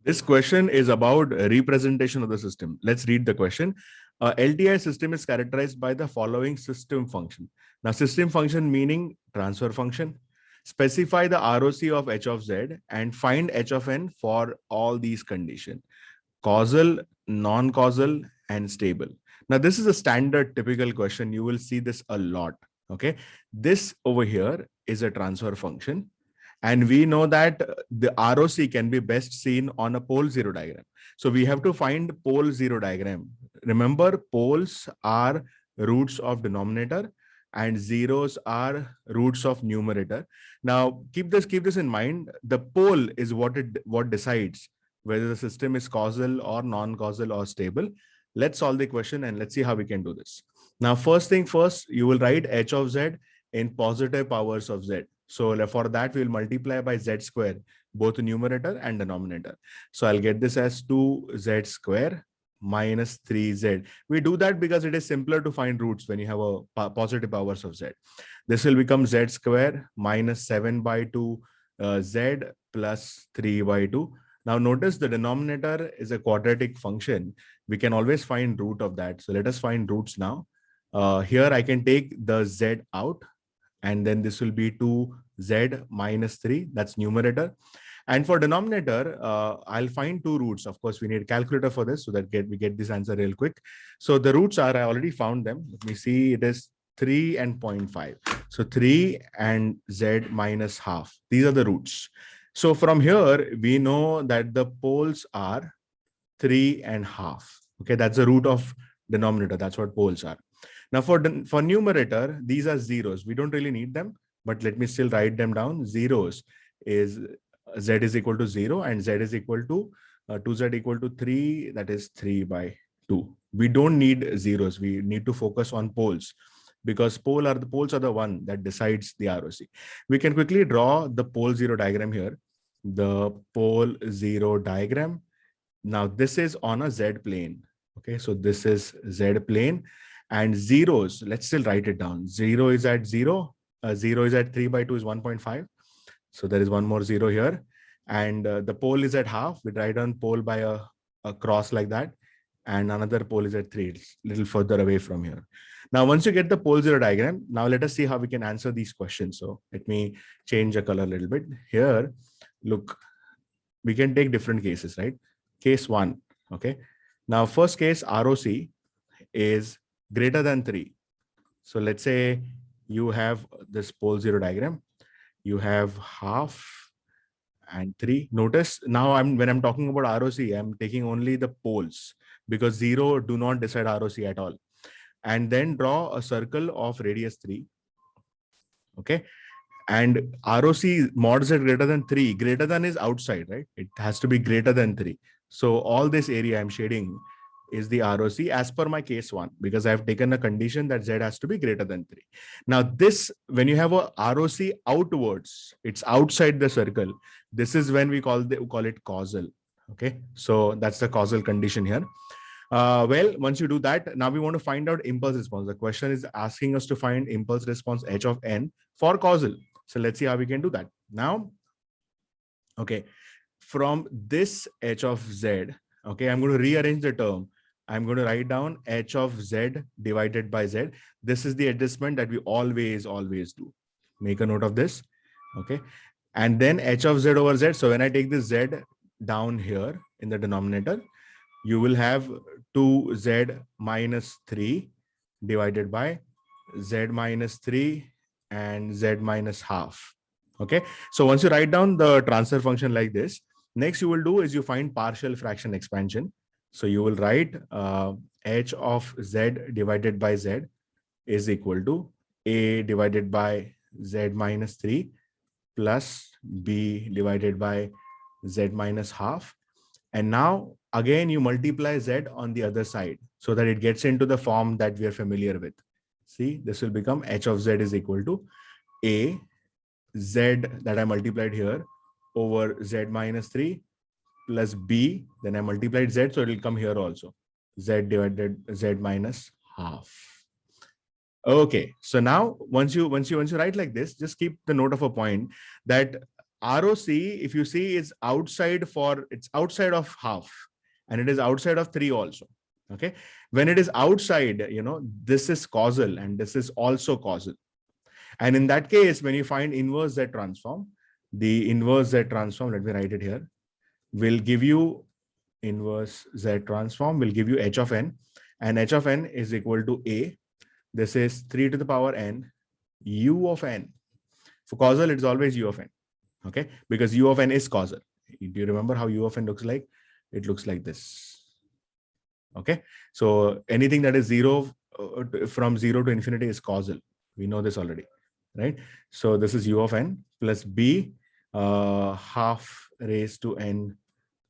This question is about representation of the system. Let's read the question. LTI system is characterized by the following system function. Now, system function meaning transfer function. Specify the ROC of h of z and find h of n for all these conditions: causal, non-causal, and stable. Now, this is a standard typical question. You will see this a lot. Okay. This over here is a transfer function. And we know that the ROC can be best seen on a pole zero diagram. So we have to find pole zero diagram. Remember, poles are roots of denominator and zeros are roots of numerator. Now keep this in mind. The pole is what decides whether the system is causal or non-causal or stable. Let's solve the question and let's see how we can do this. Now, first thing first, you will write h of z in positive powers of z. So for that, we will multiply by z square, both numerator and denominator. So I'll get this as 2z square minus 3z. We do that because it is simpler to find roots when you have a positive powers of z. This will become z square minus 7 by 2 z plus 3 by 2. Now notice the denominator is a quadratic function. We can always find root of that. So let us find roots now. Here I can take the z out, and then this will be 2z minus 3. That's numerator. And for denominator, I'll find two roots. Of course, we need a calculator for this so that we get this answer real quick. So the roots are, I already found them. Let me see, it is 3 and 0.5. So 3 and z minus half. These are the roots. So from here, we know that the poles are 3 and half. Okay, that's the root of denominator. That's what poles are. Now for numerator, these are zeros. We don't really need them, but let me still write them down. Zeros is z is equal to 0 and z is equal to 2z equal to 3. That is 3 by 2. We don't need zeros. We need to focus on poles because poles are the one that decides the ROC. We can quickly draw the pole zero diagram here. The pole zero diagram. Now this is on a z plane. Okay, so this is z plane. And zeros, let's still write it down. 0 is at 0. 0 is at 3 by 2 is 1.5. So there is one more 0 here. And the pole is at half. We write down pole by a cross like that. And another pole is at 3. It's a little further away from here. Now, once you get the pole zero diagram, now let us see how we can answer these questions. So let me change the color a little bit. Here, look, we can take different cases, right? Case 1. Okay. Now, first case, ROC is greater than 3. So let's say you have this pole zero diagram. You have half and 3. Notice now when I'm talking about ROC, I'm taking only the poles because 0 do not decide ROC at all. And then draw a circle of radius 3. Okay. And ROC mod z greater than 3. Greater than is outside, right? It has to be greater than 3. So all this area I'm shading is the ROC as per my case 1, because I've taken a condition that z has to be greater than 3. Now this, when you have a ROC outwards, it's outside the circle. This is when we call it causal. Okay, so that's the causal condition here. Well, once you do that, now we want to find out impulse response. The question is asking us to find impulse response h of n for causal. So let's see how we can do that. Now, okay, from this h of z, okay, I'm going to rearrange the term. I'm going to write down h of z divided by z. This is the adjustment that we always do. Make a note of this. Okay. And then h of z over z. So when I take this z down here in the denominator, you will have 2z minus 3 divided by z minus 3 and z minus half. Okay. So once you write down the transfer function like this, next you will do is you find partial fraction expansion. So you will write h of z divided by z is equal to a divided by z minus 3 plus b divided by z minus half. And now again, you multiply z on the other side so that it gets into the form that we are familiar with. See, this will become h of z is equal to a z that I multiplied here over z minus 3 plus b, then I multiplied z, so it will come here also, z divided z minus half. Okay, so now once you write like this, just keep the note of a point that ROC, if you see, is outside it's outside of half, and it is outside of 3 also. Okay. When it is outside, this is causal and this is also causal. And in that case, when you find inverse Z transform, the inverse Z transform, let me write it here, will give you inverse Z transform, will give you H of n, and H of n is equal to A. This is 3 to the power n, U of n. For causal, it's always U of n. Okay, because U of n is causal. Do you remember how U of n looks like? It looks like this. Okay, so anything that is from 0 to infinity is causal. We know this already, right? So this is U of n plus B half raised to n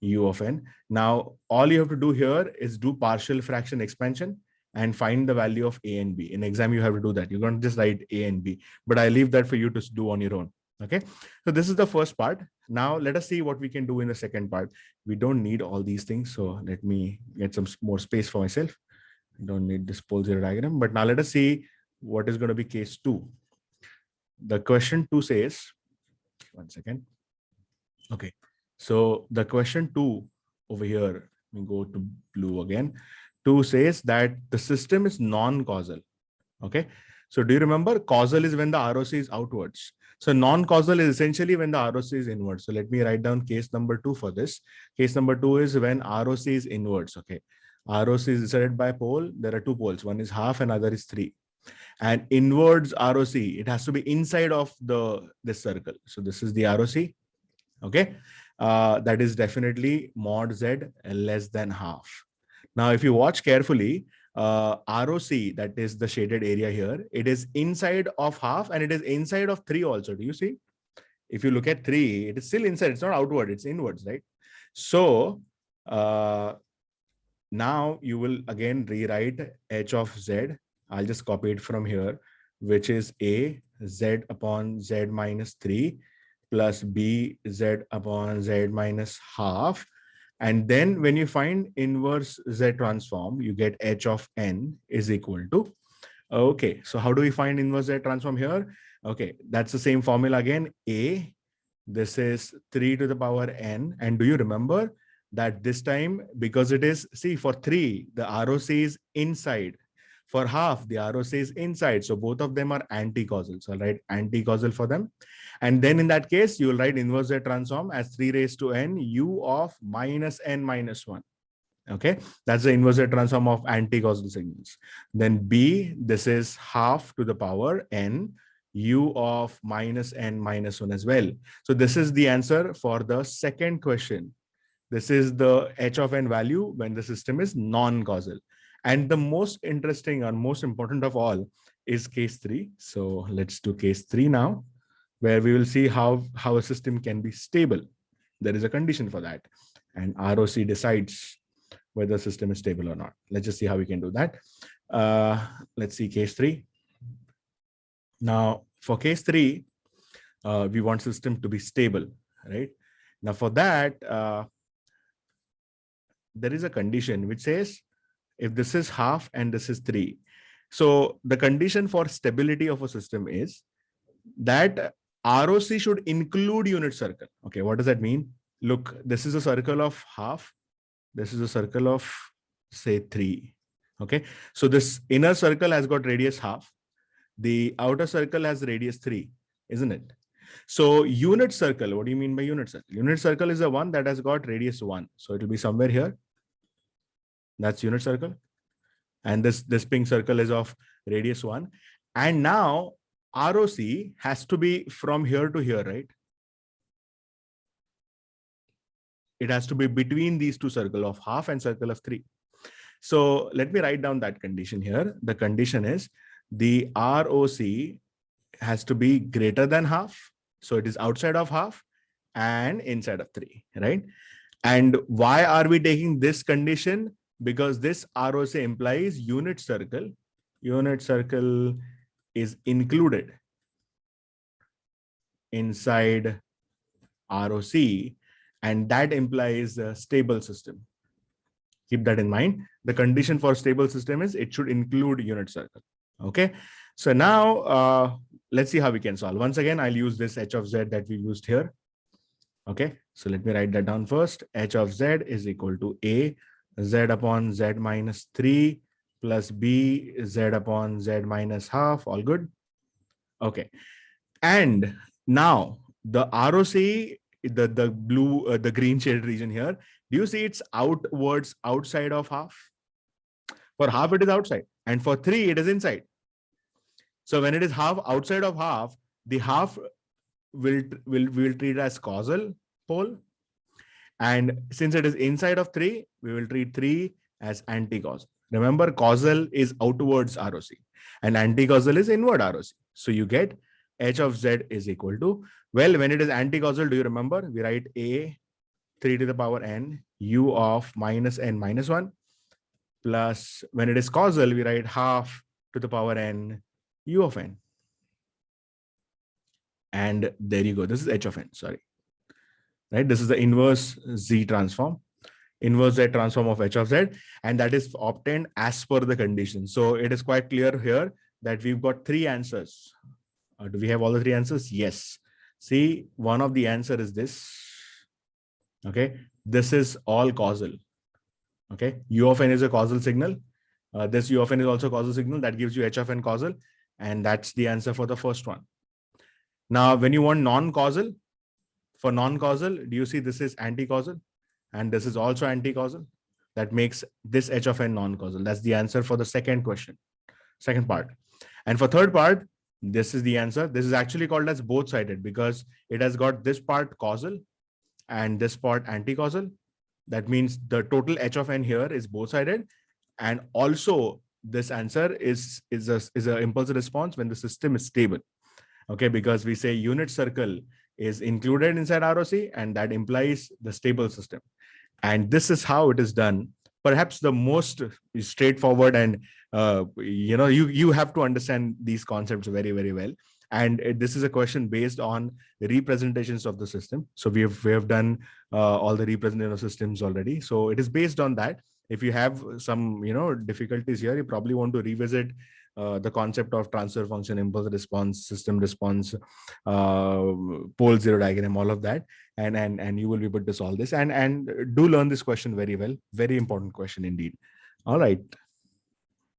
U of n. Now, all you have to do here is do partial fraction expansion and find the value of A and B. In exam, you have to do that. You're going to just write A and B, but I leave that for you to do on your own. Okay, so this is the first part. Now let us see what we can do in the second part. We don't need all these things, so let me get some more space for myself. I don't need this pole zero diagram, but now let us see what is going to be case 2. The question 2 says, one second. Okay, so the question 2 over here, we go to blue again. 2 says that the system is non-causal. Okay, so do you remember causal is when the ROC is outwards? So non-causal is essentially when the ROC is inwards. So let me write down case number 2 for this. Case number 2 is when ROC is inwards. Okay, ROC is decided by pole. There are 2 poles. One is half and other is 3. And inwards ROC, it has to be inside of this circle. So this is the ROC. Okay, that is definitely mod Z less than half. Now, if you watch carefully, ROC, that is the shaded area here, it is inside of half and it is inside of 3 also. Do you see? If you look at 3, it is still inside. It's not outward, it's inwards, right? So now you will again rewrite H of Z. I'll just copy it from here, which is A Z upon Z minus 3 plus B Z upon Z minus half. And then when you find inverse Z transform, you get H of n is equal to, okay, so how do we find inverse Z transform here? Okay, that's the same formula again. A, this is 3 to the power n. And do you remember that this time, because it is, see, for 3, the ROC is inside. For half, the ROC is inside. So both of them are anti-causal. So I'll write anti-causal for them. And then in that case, you will write inverse Z transform as 3 raised to n U of minus n minus 1. Okay, that's the inverse Z transform of anti-causal signals. Then B, this is half to the power n U of minus n minus 1 as well. So this is the answer for the second question. This is the H of n value when the system is non-causal. And the most interesting and most important of all is case 3. So let's do case 3 now, where we will see how a system can be stable. There is a condition for that. And ROC decides whether the system is stable or not. Let's just see how we can do that. Let's see case 3. Now, for case 3, we want system to be stable, right? Now, for that, there is a condition which says, if this is half and this is 3. So the condition for stability of a system is that ROC should include unit circle. Okay, what does that mean? Look, this is a circle of half. This is a circle of, say, 3. Okay, so this inner circle has got radius half. The outer circle has radius 3, isn't it? So unit circle, what do you mean by unit circle? Unit circle is the one that has got radius 1. So it will be somewhere here. That's unit circle. And this pink circle is of radius 1. And now ROC has to be from here to here, right? It has to be between these two circles of half and circle of 3. So let me write down that condition here. The condition is the ROC has to be greater than half. So it is outside of half and inside of 3, right? And why are we taking this condition? Because this ROC implies unit circle. Unit circle is included inside ROC, and that implies a stable system. Keep that in mind. The condition for stable system is it should include unit circle. Okay. So now let's see how we can solve. Once again, I'll use this H of Z that we used here. Okay, so let me write that down first. H of z is equal to a z upon z minus 3 plus b z upon z minus half. All good? Okay. And now the ROC, the blue, the green shaded region here, do you see it's outwards, outside of half? For half, it is outside. And for 3, it is inside. So when it is half outside of half, the half will treat as causal pole. And since it is inside of 3, we will treat 3 as anti-causal. Remember, causal is outwards ROC and anti-causal is inward ROC. So you get H of Z is equal to, well, when it is anti-causal, do you remember? We write A 3 to the power n u of minus n minus 1 plus when it is causal, we write half to the power n u of n. And there you go. This is H of n, sorry. Right? This is the inverse Z transform, inverse Z transform of H of Z, and that is obtained as per the condition. So it is quite clear here that we've got 3 answers. Do we have all the 3 answers? Yes. See, one of the answer is this. Okay, this is all causal. Okay, U of n is a causal signal. This U of n is also causal signal. That gives you H of n causal, and that's the answer for the first one. Now, when you want non-causal, for non-causal, do you see this is anti-causal? And this is also anti-causal. That makes this H of n non-causal. That's the answer for the second question, second part. And for third part, this is the answer. This is actually called as both-sided because it has got this part causal and this part anti-causal. That means the total H of n here is both-sided. And also this answer is a impulse response when the system is stable. Okay, because we say unit circle is included inside ROC, and that implies the stable system. And this is how it is done. Perhaps the most straightforward, and you have to understand these concepts very, very well. And this is a question based on the representations of the system. So we have done all the representation of systems already. So it is based on that. If you have some difficulties here, you probably want to revisit the concept of transfer function, impulse response, system response, pole zero diagram, all of that, and you will be able to solve this. And do learn this question very well. Very important question indeed. All right.